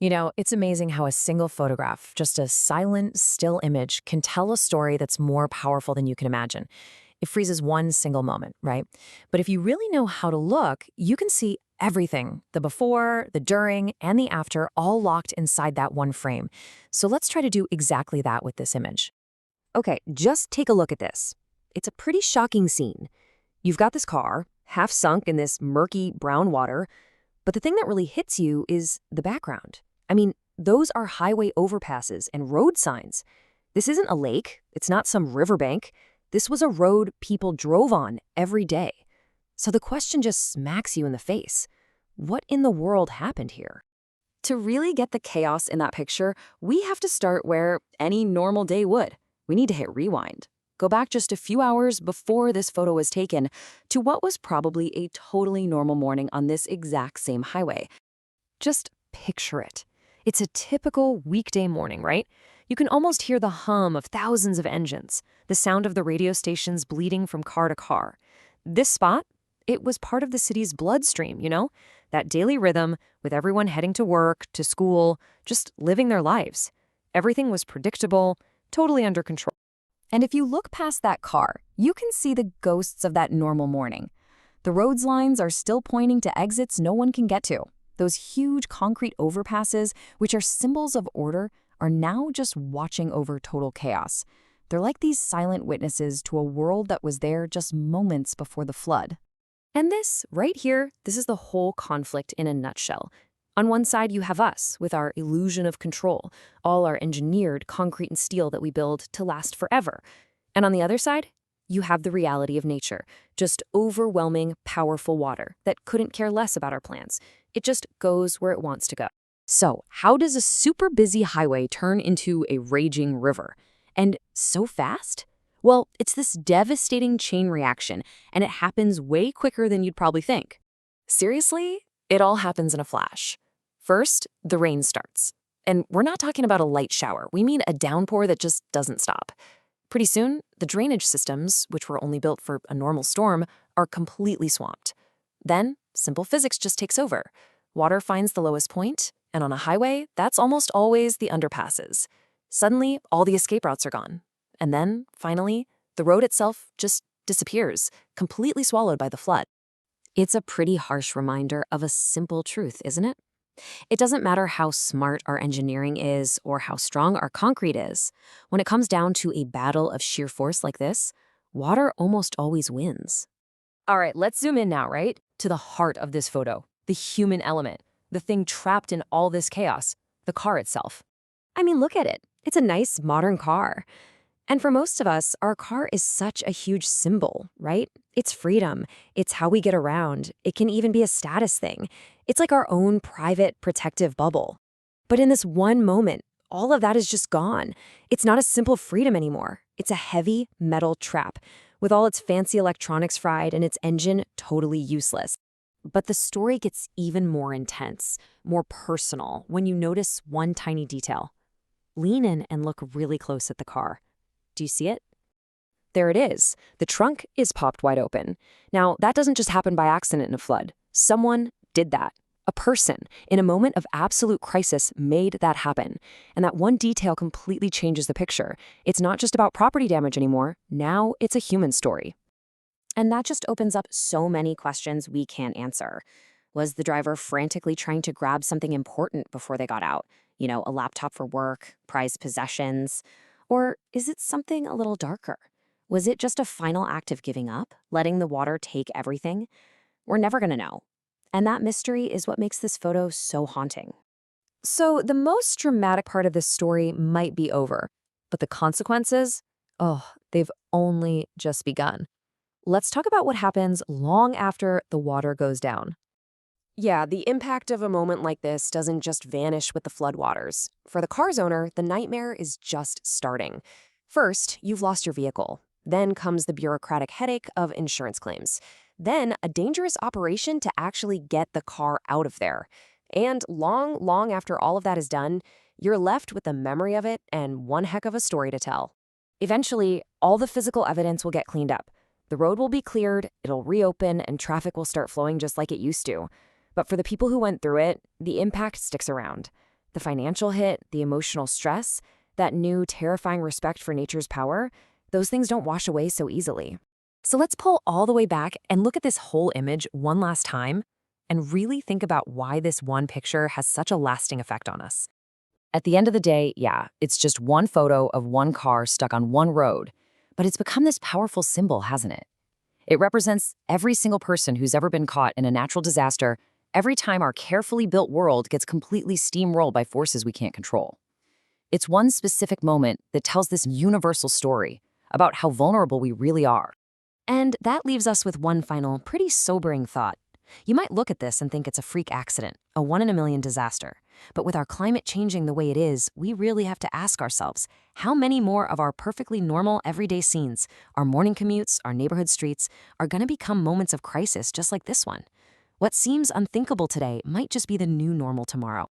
It's amazing how a single photograph, just a silent, still image, can tell a story that's more powerful than you can imagine. It freezes one single moment, right? But if you really know how to look, you can see everything, the before, the during, and the after, all locked inside that one frame. So let's try to do exactly that with this image. Okay, just take a look at this. It's a pretty shocking scene. You've got this car, half sunk in this murky brown water, but the thing that really hits you is the background. I mean, those are highway overpasses and road signs. This isn't a lake, it's not some riverbank. This was a road people drove on every day. So the question just smacks you in the face. What in the world happened here? To really get the chaos in that picture, we have to start where any normal day would. We need to hit rewind. Go back just a few hours before this photo was taken to what was probably a totally normal morning on this exact same highway. Just picture it. It's a typical weekday morning, right? You can almost hear the hum of thousands of engines, the sound of the radio stations bleeding from car to car. This spot, it was part of the city's bloodstream, that daily rhythm with everyone heading to work, to school, just living their lives. Everything was predictable, totally under control. And if you look past that car, you can see the ghosts of that normal morning. The road's lines are still pointing to exits no one can get to. Those huge concrete overpasses, which are symbols of order, are now just watching over total chaos. They're like these silent witnesses to a world that was there just moments before the flood. And this, right here, this is the whole conflict in a nutshell. On one side, you have us, with our illusion of control, all our engineered concrete and steel that we build to last forever. And on the other side, you have the reality of nature, just overwhelming, powerful water that couldn't care less about our plans. It just goes where it wants to go. So, how does a super busy highway turn into a raging river? And so fast? Well, it's this devastating chain reaction, and it happens way quicker than you'd probably think. Seriously? It all happens in a flash. First, the rain starts. And we're not talking about a light shower. We mean a downpour that just doesn't stop. Pretty soon, the drainage systems, which were only built for a normal storm, are completely swamped. Then, simple physics just takes over. Water finds the lowest point, and on a highway, that's almost always the underpasses. Suddenly, all the escape routes are gone. And then, finally, the road itself just disappears, completely swallowed by the flood. It's a pretty harsh reminder of a simple truth, isn't it? It doesn't matter how smart our engineering is or how strong our concrete is. When it comes down to a battle of sheer force like this, water almost always wins. All right, let's zoom in now, right? To the heart of this photo, the human element, the thing trapped in all this chaos, the car itself. I mean, look at it. It's a nice modern car. And for most of us, our car is such a huge symbol, right? It's freedom. It's how we get around. It can even be a status thing. It's like our own private protective bubble. But in this one moment, all of that is just gone. It's not a simple freedom anymore. It's a heavy metal trap with all its fancy electronics fried and its engine totally useless. But the story gets even more intense, more personal when you notice one tiny detail. Lean in and look really close at the car. Do you see it? There it is. The trunk is popped wide open. Now, that doesn't just happen by accident in a flood. Someone did that. A person, in a moment of absolute crisis, made that happen. And that one detail completely changes the picture. It's not just about property damage anymore. Now it's a human story. And that just opens up so many questions we can't answer. Was the driver frantically trying to grab something important before they got out? A laptop for work, prized possessions? Or is it something a little darker? Was it just a final act of giving up, letting the water take everything? We're never going to know. And that mystery is what makes this photo so haunting. So the most dramatic part of this story might be over, but the consequences, they've only just begun. Let's talk about what happens long after the water goes down. Yeah, the impact of a moment like this doesn't just vanish with the floodwaters. For the car's owner, the nightmare is just starting. First, you've lost your vehicle. Then comes the bureaucratic headache of insurance claims. Then a dangerous operation to actually get the car out of there. And long after all of that is done, you're left with the memory of it and one heck of a story to tell. Eventually, all the physical evidence will get cleaned up. The road will be cleared, it'll reopen, and traffic will start flowing just like it used to. But for the people who went through it, the impact sticks around. The financial hit, the emotional stress, that new terrifying respect for nature's power, those things don't wash away so easily. So let's pull all the way back and look at this whole image one last time and really think about why this one picture has such a lasting effect on us. At the end of the day, yeah, it's just one photo of one car stuck on one road, but it's become this powerful symbol, hasn't it? It represents every single person who's ever been caught in a natural disaster every time our carefully built world gets completely steamrolled by forces we can't control. It's one specific moment that tells this universal story about how vulnerable we really are. And that leaves us with one final, pretty sobering thought. You might look at this and think it's a freak accident, a one-in-a-million disaster. But with our climate changing the way it is, we really have to ask ourselves, how many more of our perfectly normal everyday scenes, our morning commutes, our neighborhood streets, are going to become moments of crisis just like this one? What seems unthinkable today might just be the new normal tomorrow.